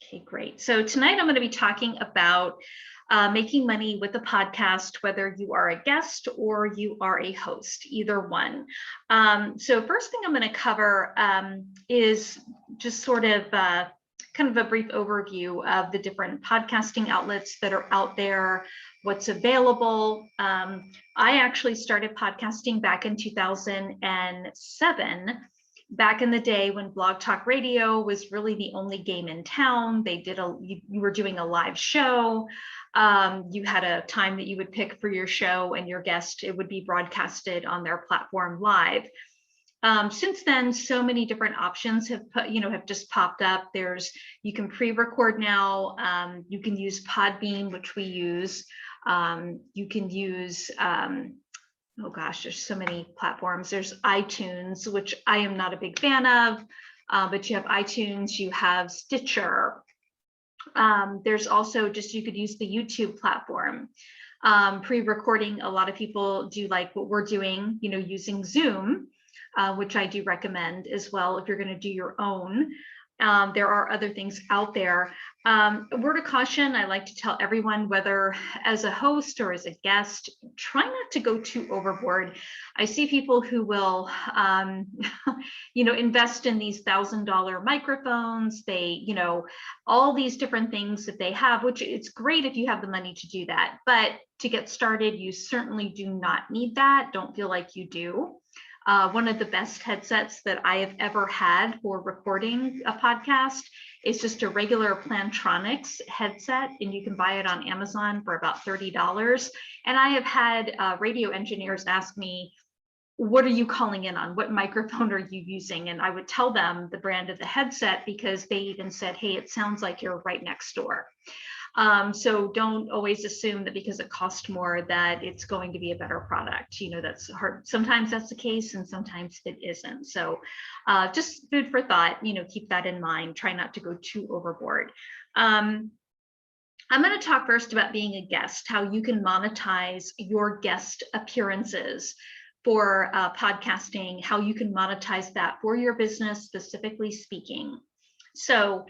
Okay, great. So tonight I'm going to be talking about making money with a podcast, whether you are a guest or you are a host, either one. So first thing I'm going to cover is just sort of kind of a brief overview of the different podcasting outlets that are out there, what's available. I actually started podcasting back in 2007. Back in the day when Blog Talk Radio was really the only game in town. You were doing a live show. You had a time that you would pick for your show, and your guest, it would be broadcasted on their platform live. Since then, so many different options have just popped up. You can pre-record now. You can use Podbean, which we use. You can use oh gosh, there's so many platforms. There's iTunes, which I am not a big fan of, but you have iTunes, you have Stitcher. There's also you could use the YouTube platform. Pre-recording, a lot of people do like what we're doing, using Zoom, which I do recommend as well if you're going to do your own. There are other things out there. A word of caution, I like to tell everyone, whether as a host or as a guest, try not to go too overboard. I see people who will, invest in these $1,000 microphones. All these different things that they have, which it's great if you have the money to do that. But to get started, you certainly do not need that. Don't feel like you do. One of the best headsets that I have ever had for recording a podcast is just a regular Plantronics headset, and you can buy it on Amazon for about $30. And I have had radio engineers ask me, what are you calling in on? What microphone are you using? And I would tell them the brand of the headset, because they even said, hey, it sounds like you're right next door. So don't always assume that because it costs more that it's going to be a better product. That's hard. Sometimes that's the case, and sometimes it isn't. So just food for thought, keep that in mind. Try not to go too overboard. I'm going to talk first about being a guest, how you can monetize your guest appearances for podcasting, how you can monetize that for your business, specifically speaking. So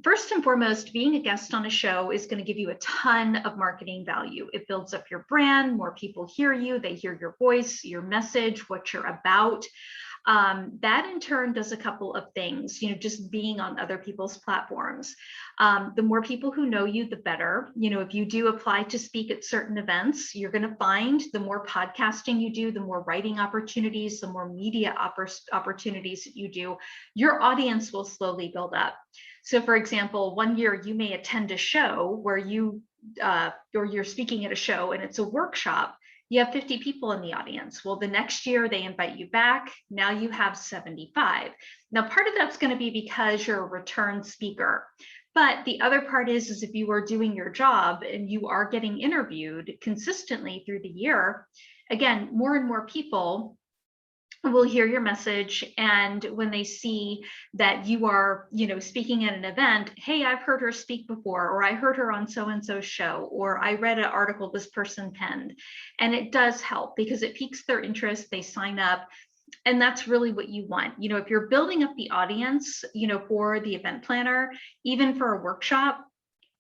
first and foremost, being a guest on a show is going to give you a ton of marketing value. It builds up your brand. More people hear you. They hear your voice, your message, what you're about. That in turn does a couple of things, just being on other people's platforms. The more people who know you, the better. If you do apply to speak at certain events, you're going to find the more podcasting you do, the more writing opportunities, the more media opportunities that you do, your audience will slowly build up. So for example, one year you may attend a show where or you're speaking at a show and it's a workshop. You have 50 people in the audience. Well, the next year they invite you back. Now you have 75. Now, part of that's going to be because you're a return speaker. But the other part is if you are doing your job and you are getting interviewed consistently through the year, again, more and more people will hear your message. And when they see that you are, speaking at an event, hey, I've heard her speak before, or I heard her on so-and-so show, or I read an article this person penned. And it does help because it piques their interest. They sign up. And that's really what you want. If you're building up the audience, for the event planner, even for a workshop,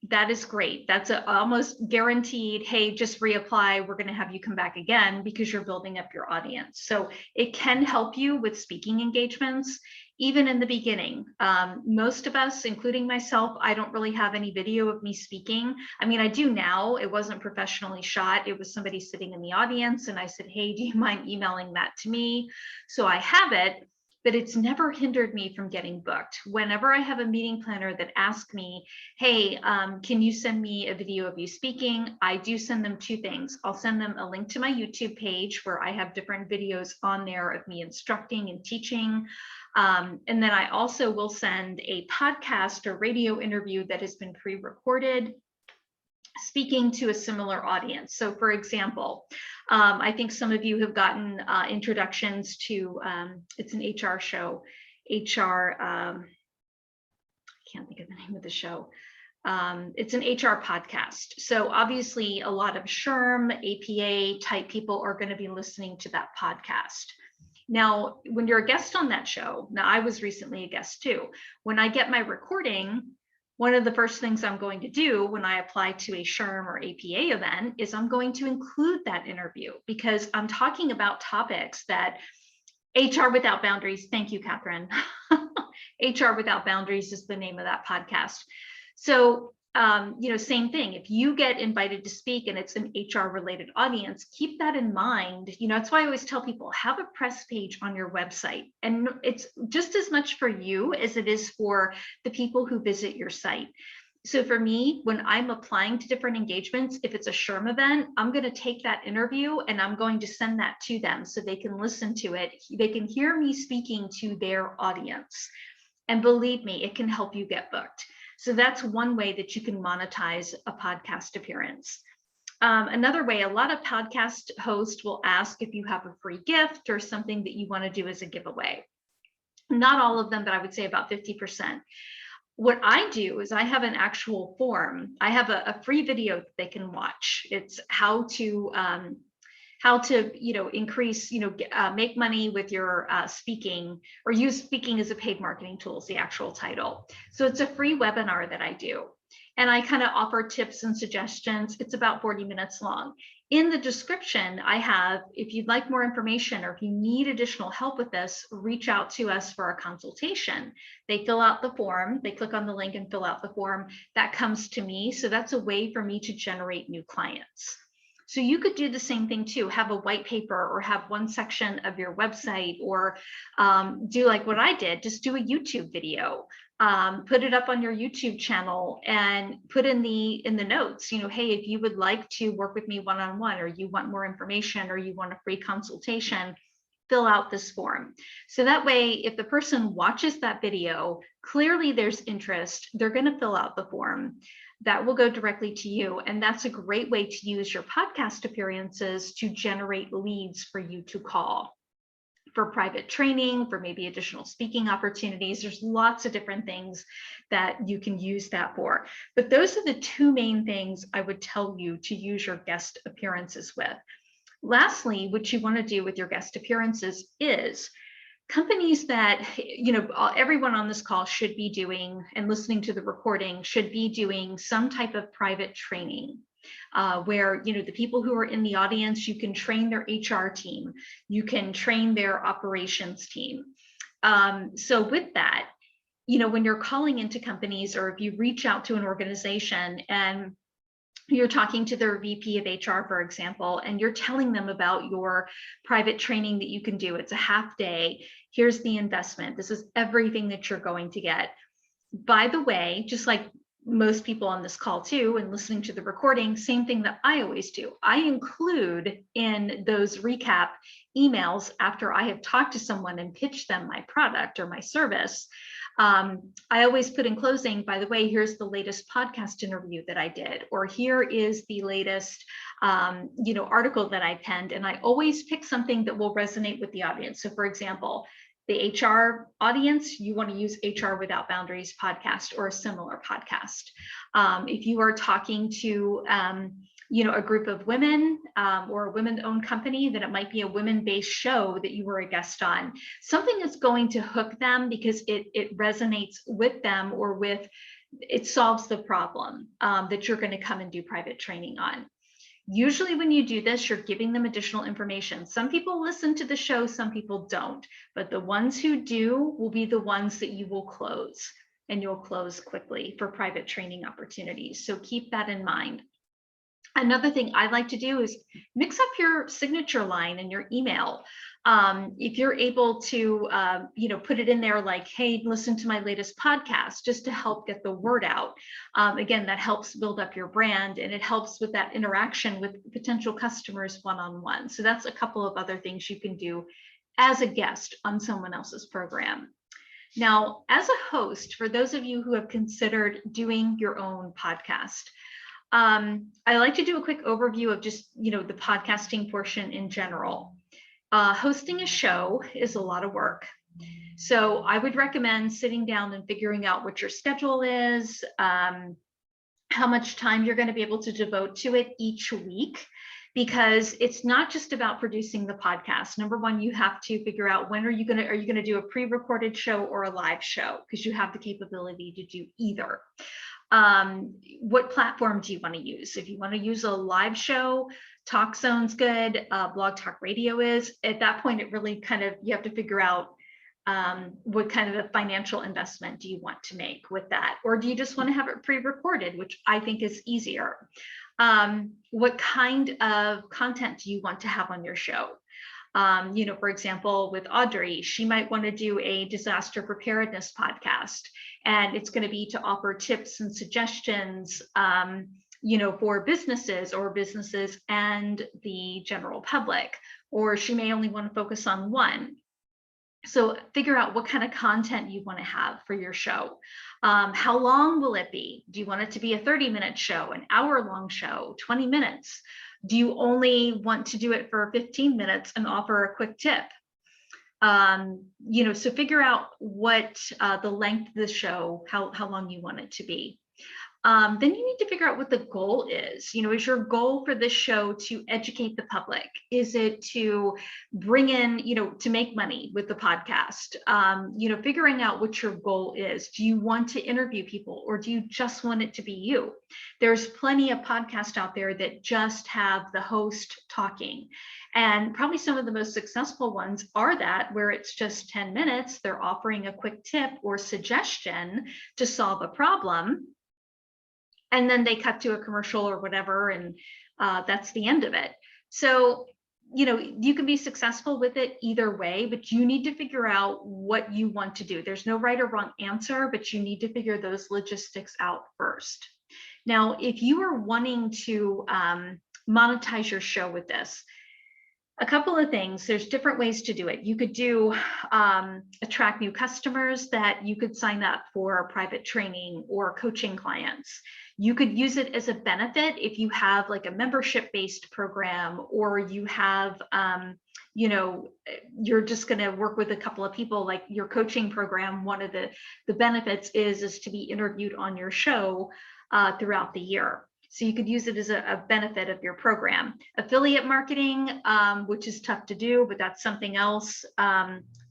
that is great. That's almost guaranteed, hey, just reapply. We're going to have you come back again because you're building up your audience. So it can help you with speaking engagements, even in the beginning. Most of us, including myself, I don't really have any video of me speaking. I mean, I do now. It wasn't professionally shot. It was somebody sitting in the audience. And I said, hey, do you mind emailing that to me? So I have it. But it's never hindered me from getting booked. Whenever I have a meeting planner that asks me, hey, can you send me a video of you speaking? I do send them two things. I'll send them a link to my YouTube page where I have different videos on there of me instructing and teaching. And then I also will send a podcast or radio interview that has been pre-recorded, speaking to a similar audience. So for example, I think some of you have gotten introductions to, it's an HR show, I can't think of the name of the show. It's an HR podcast. So obviously a lot of SHRM, APA type people are going to be listening to that podcast. Now, when you're a guest on that show, now I was recently a guest too. When I get my recording, one of the first things I'm going to do when I apply to a SHRM or APA event is I'm going to include that interview, because I'm talking about topics that HR Without Boundaries. Thank you, Catherine. HR Without Boundaries is the name of that podcast. So, same thing. If you get invited to speak and it's an HR related audience, keep that in mind. That's why I always tell people, have a press page on your website. And it's just as much for you as it is for the people who visit your site. So for me, when I'm applying to different engagements, if it's a SHRM event, I'm going to take that interview and I'm going to send that to them so they can listen to it. They can hear me speaking to their audience. And believe me, it can help you get booked. So that's one way that you can monetize a podcast appearance. Another way, a lot of podcast hosts will ask if you have a free gift or something that you want to do as a giveaway. Not all of them, but I would say about 50%. What I do is I have an actual form. I have a free video that they can watch. It's how to increase, make money with your speaking, or use speaking as a paid marketing tool is the actual title. So it's a free webinar that I do. And I kind of offer tips and suggestions. It's about 40 minutes long. In the description, I have, if you'd like more information or if you need additional help with this, reach out to us for a consultation. They fill out the form, they click on the link and fill out the form. That comes to me. So that's a way for me to generate new clients. So you could do the same thing too, have a white paper or have one section of your website, or do like what I did, just do a YouTube video. Put it up on your YouTube channel and put in the notes, hey, if you would like to work with me one-on-one, or you want more information, or you want a free consultation, fill out this form. So that way, if the person watches that video, clearly there's interest, they're going to fill out the form. That will go directly to you. And that's a great way to use your podcast appearances to generate leads for you to call for private training, for maybe additional speaking opportunities. There's lots of different things that you can use that for. But those are the two main things I would tell you to use your guest appearances with. Lastly, what you want to do with your guest appearances is companies that, everyone on this call should be doing, and listening to the recording should be doing some type of private training. Where the people who are in the audience, you can train their HR team, you can train their operations team. So with that, when you're calling into companies, or if you reach out to an organization and you're talking to their VP of HR, for example, and you're telling them about your private training that you can do. It's a half day. Here's the investment. This is everything that you're going to get. By the way, just like most people on this call too, and listening to the recording, same thing that I always do. I include in those recap emails after I have talked to someone and pitched them my product or my service. I always put in closing, by the way, here's the latest podcast interview that I did, or here is the latest, article that I penned. And I always pick something that will resonate with the audience. So for example, the HR audience, you want to use HR Without Boundaries podcast or a similar podcast. If you are talking to, a group of women or a women-owned company, then it might be a women-based show that you were a guest on. Something that's going to hook them because it resonates with them, or it solves the problem that you're going to come and do private training on. Usually when you do this, you're giving them additional information. Some people listen to the show, some people don't, but the ones who do will be the ones that you will close, and you'll close quickly for private training opportunities. So keep that in mind. Another thing I like to do is mix up your signature line in your email. If you're able to, put it in there like, hey, listen to my latest podcast, just to help get the word out. Again, that helps build up your brand, and it helps with that interaction with potential customers one-on-one. So that's a couple of other things you can do as a guest on someone else's program. Now, as a host, for those of you who have considered doing your own podcast, I like to do a quick overview of just, the podcasting portion in general. Hosting a show is a lot of work. So I would recommend sitting down and figuring out what your schedule is, how much time you're going to be able to devote to it each week, because it's not just about producing the podcast. Number one, you have to figure out when are you going to do a pre-recorded show or a live show, because you have the capability to do either. What platform do you want to use? If you want to use a live show, TalkZone's good, Blog Talk Radio is. At that point, it really kind of, you have to figure out what kind of a financial investment do you want to make with that? Or do you just want to have it pre-recorded, which I think is easier? What kind of content do you want to have on your show? For example, with Audrey, she might want to do a disaster preparedness podcast, and it's going to be to offer tips and suggestions, for businesses and the general public, or she may only want to focus on one. So figure out what kind of content you want to have for your show. How long will it be? Do you want it to be a 30-minute show, an hour-long show, 20 minutes? Do you only want to do it for 15 minutes and offer a quick tip? So figure out what the length of the show, how long you want it to be. Then you need to figure out what the goal is. Is your goal for this show to educate the public? Is it to bring in, to make money with the podcast? Figuring out what your goal is. Do you want to interview people, or do you just want it to be you? There's plenty of podcasts out there that just have the host talking. And probably some of the most successful ones are that, where it's just 10 minutes, they're offering a quick tip or suggestion to solve a problem. And then they cut to a commercial or whatever, and that's the end of it. So, you can be successful with it either way, but you need to figure out what you want to do. There's no right or wrong answer, but you need to figure those logistics out first. Now, if you are wanting to monetize your show with this, a couple of things. There's different ways to do it. You could do attract new customers that you could sign up for private training or coaching clients. You could use it as a benefit if you have like a membership-based program, or you have, you're just going to work with a couple of people. Like your coaching program, one of the benefits is to be interviewed on your show throughout the year. So you could use it as a benefit of your program. Affiliate marketing, which is tough to do, but that's something else.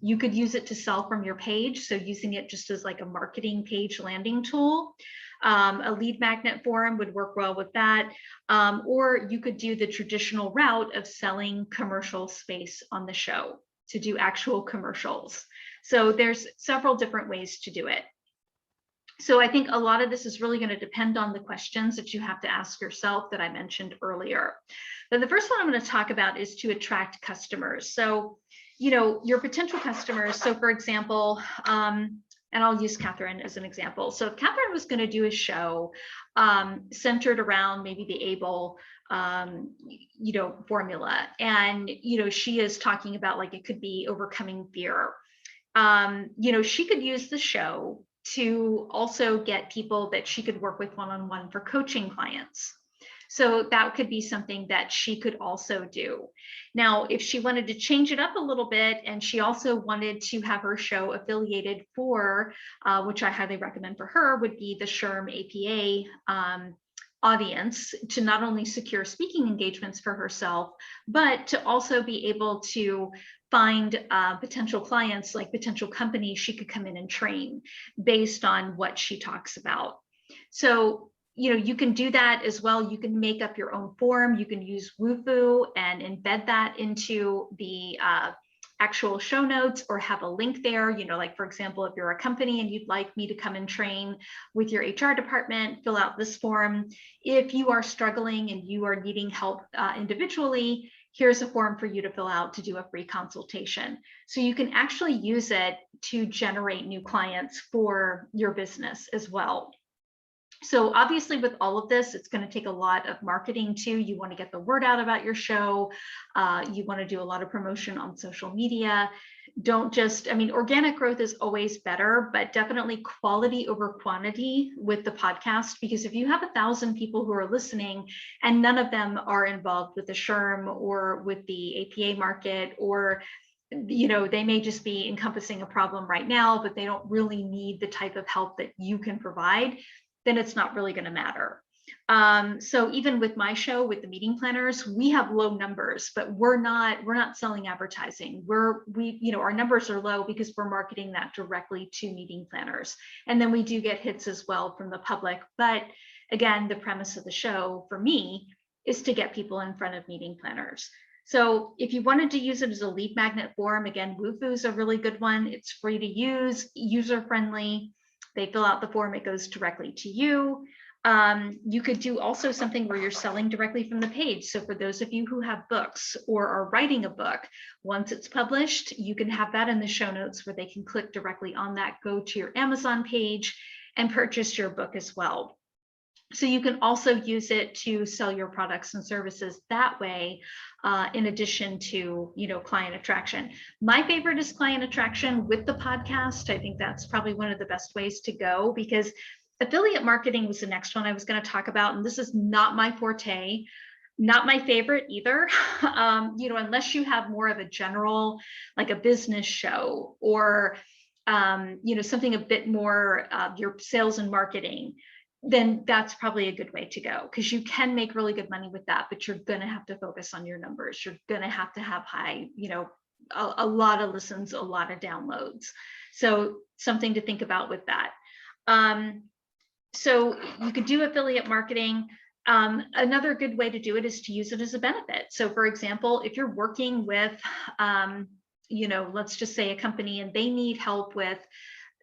You could use it to sell from your page. So using it just as like a marketing page landing tool. A lead magnet forum would work well with that. Or you could do the traditional route of selling commercial space on the show to do actual commercials. So there's several different ways to do it. So I think a lot of this is really going to depend on the questions that you have to ask yourself that I mentioned earlier. But the first one I'm going to talk about is to attract customers. So, your potential customers. So for example, and I'll use Catherine as an example. So if Catherine was going to do a show centered around maybe the ABLE formula, and she is talking about, like, it could be overcoming fear. She could use the show to also get people that she could work with one-on-one for coaching clients. So that could be something that she could also do. Now, if she wanted to change it up a little bit, and she also wanted to have her show affiliated for, which I highly recommend for her, would be the SHRM APA audience, to not only secure speaking engagements for herself, but to also be able to find potential clients, like potential companies she could come in and train based on what she talks about. So, you can do that as well. You can make up your own form. You can use Wufoo and embed that into the actual show notes, or have a link there. Like, for example, if you're a company and you'd like me to come and train with your HR department, fill out this form. If you are struggling and you are needing help individually, here's a form for you to fill out to do a free consultation. So you can actually use it to generate new clients for your business as well. So obviously with all of this, it's going to take a lot of marketing too. You want to get the word out about your show. You want to do a lot of promotion on social media. Don't just, organic growth is always better, but definitely quality over quantity with the podcast. Because if you have 1,000 people who are listening and none of them are involved with the SHRM or with the APA market, or they may just be encompassing a problem right now, but they don't really need the type of help that you can provide, then it's not really going to matter. So even with my show, with the meeting planners, we have low numbers, but we're not selling advertising. Our numbers are low because we're marketing that directly to meeting planners. And then we do get hits as well from the public. But again, the premise of the show for me is to get people in front of meeting planners. So if you wanted to use it as a lead magnet form, again, Wufoo is a really good one. It's free to use, user-friendly. They fill out the form, it goes directly to you. You could do also something where you're selling directly from the page. So for those of you who have books or are writing a book, once it's published, you can have that in the show notes where they can click directly on that, go to your Amazon page and purchase your book as well. So you can also use it to sell your products and services that way, in addition to, client attraction. My favorite is client attraction with the podcast. I think that's probably one of the best ways to go, because affiliate marketing was the next one I was going to talk about. And this is not my forte, not my favorite either. Unless you have more of a general, like a business show or, something a bit more your sales and marketing, then that's probably a good way to go, because you can make really good money with that, but you're going to have to focus on your numbers. You're going to have high, a lot of listens, a lot of downloads. So something to think about with that. So you could do affiliate marketing. Another good way to do it is to use it as a benefit. So for example, if you're working with, let's just say a company and they need help with,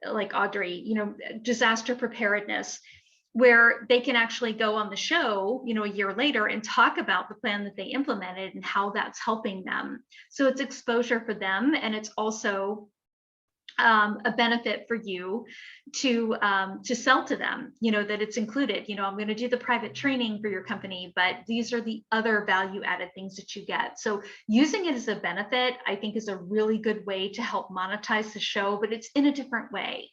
like Audrey, disaster preparedness, where they can actually go on the show, a year later and talk about the plan that they implemented and how that's helping them. So it's exposure for them, and it's also a benefit for you to sell to them, that it's included. I'm going to do the private training for your company, but these are the other value added things that you get. So using it as a benefit, I think, is a really good way to help monetize the show, but it's in a different way.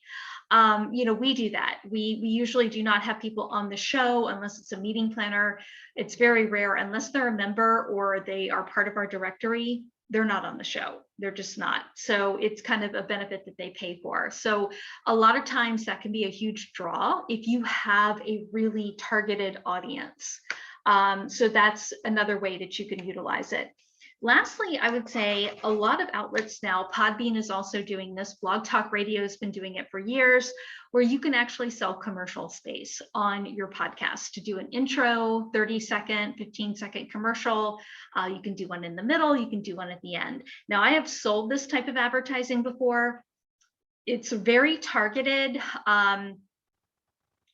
We do that. We usually do not have people on the show unless it's a meeting planner. It's very rare, unless they're a member or they are part of our directory. They're not on the show. They're just not. So it's kind of a benefit that they pay for. So a lot of times that can be a huge draw if you have a really targeted audience. So that's another way that you can utilize it. Lastly, I would say a lot of outlets now, Podbean is also doing this, Blog Talk Radio has been doing it for years, where you can actually sell commercial space on your podcast to do an intro, 30-second, 15-second commercial. You can do one in the middle, you can do one at the end. Now, I have sold this type of advertising before. It's very targeted.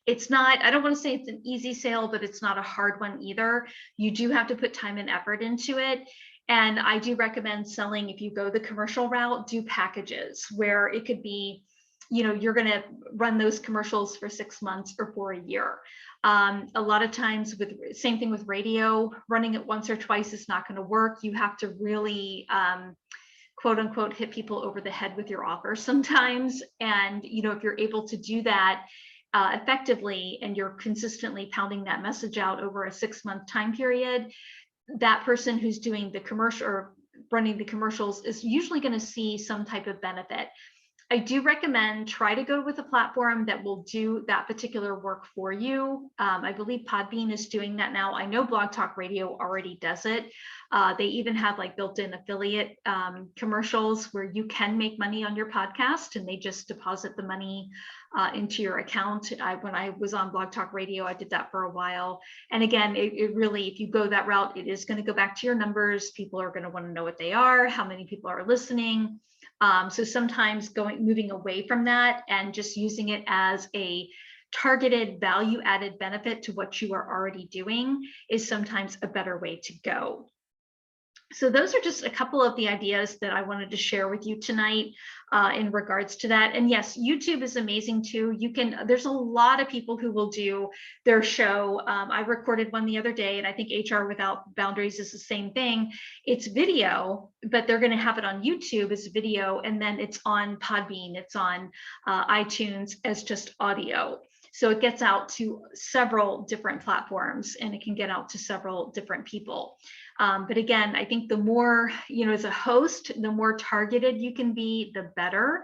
It's not, I don't want to say it's an easy sale, but it's not a hard one either. You do have to put time and effort into it. And I do recommend selling, if you go the commercial route, do packages where it could be, you're going to run those commercials for 6 months or for a year. A lot of times same thing with radio, running it once or twice is not going to work. You have to really, quote unquote, hit people over the head with your offer sometimes. And, if you're able to do that effectively and you're consistently pounding that message out over a 6-month time period, that person who's doing the commercial or running the commercials is usually going to see some type of benefit. I do recommend try to go with a platform that will do that particular work for you. I believe Podbean is doing that now. I know Blog Talk Radio already does it. They even have like built-in affiliate commercials where you can make money on your podcast, and they just deposit the money into your account. When I was on Blog Talk Radio, I did that for a while. And again, it really, if you go that route, it is going to go back to your numbers. People are going to want to know what they are, how many people are listening. So sometimes moving away from that and just using it as a targeted value added benefit to what you are already doing is sometimes a better way to go. So those are just a couple of the ideas that I wanted to share with you tonight in regards to that. And yes, YouTube is amazing too. There's a lot of people who will do their show. I recorded one the other day, and I think HR Without Boundaries is the same thing. It's video, but they're going to have it on YouTube as video, and then it's on Podbean, it's on iTunes as just audio. So it gets out to several different platforms, and it can get out to several different people. But again, I think the more, as a host, the more targeted you can be, the better.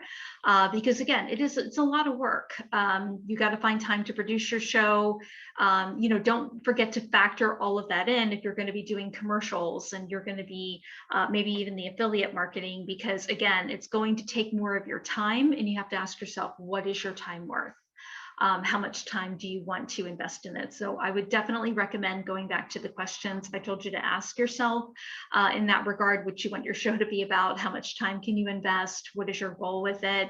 Because again, it's a lot of work. You got to find time to produce your show. Don't forget to factor all of that in if you're going to be doing commercials and you're going to be maybe even the affiliate marketing, because again, it's going to take more of your time, and you have to ask yourself, what is your time worth? How much time do you want to invest in it? So I would definitely recommend going back to the questions I told you to ask yourself in that regard, what you want your show to be about, how much time can you invest, what is your goal with it,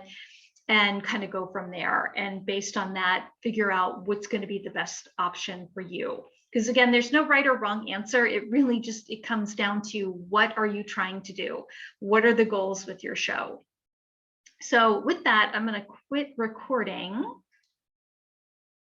and kind of go from there. And based on that, figure out what's going to be the best option for you. Because again, there's no right or wrong answer. It really just, it comes down to, what are you trying to do? What are the goals with your show? So with that, I'm going to quit recording.